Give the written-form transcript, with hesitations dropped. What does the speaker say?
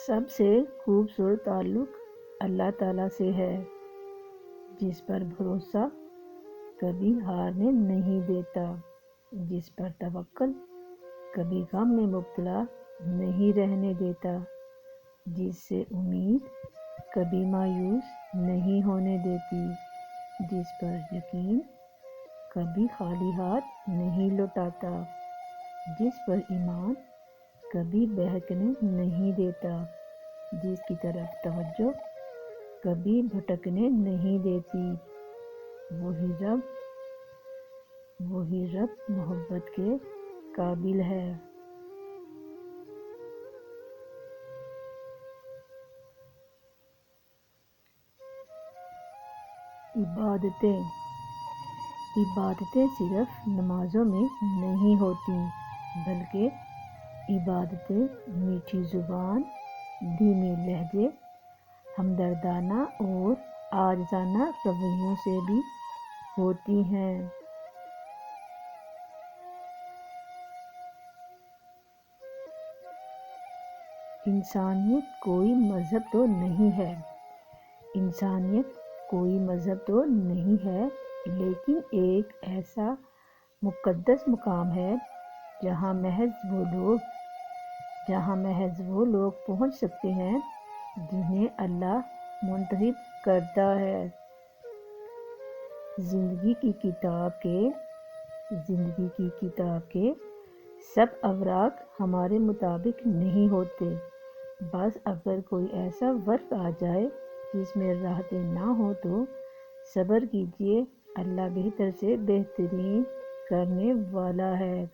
سب سے خوبصورت تعلق اللہ تعالیٰ سے ہے، جس پر بھروسہ کبھی ہارنے نہیں دیتا، جس پر توکل کبھی غم میں مبتلا نہیں رہنے دیتا، جس سے امید کبھی مایوس نہیں ہونے دیتی، جس پر یقین کبھی خالی ہاتھ نہیں لوٹاتا، جس پر ایمان کبھی بہکنے نہیں دیتا، جس کی طرف توجہ کبھی بھٹکنے نہیں دیتی، وہی رب محبت کے قابل ہے۔ عبادتیں صرف نمازوں میں نہیں ہوتی، بلکہ عبادتیں میٹھی زبان، دھیمے لہجے، ہمدردانہ اور عاجزانہ رویوں سے بھی ہوتی ہیں۔ انسانیت کوئی مذہب تو نہیں ہے، لیکن ایک ایسا مقدس مقام ہے جہاں محض وہ لوگ پہنچ سکتے ہیں جنہیں اللہ منتخب کرتا ہے۔ زندگی کی کتاب کے سب اوراق ہمارے مطابق نہیں ہوتے، بس اگر کوئی ایسا وقت آ جائے جس میں راحتیں نہ ہوں تو صبر کیجیے، اللہ بہتر سے بہترین کرنے والا ہے۔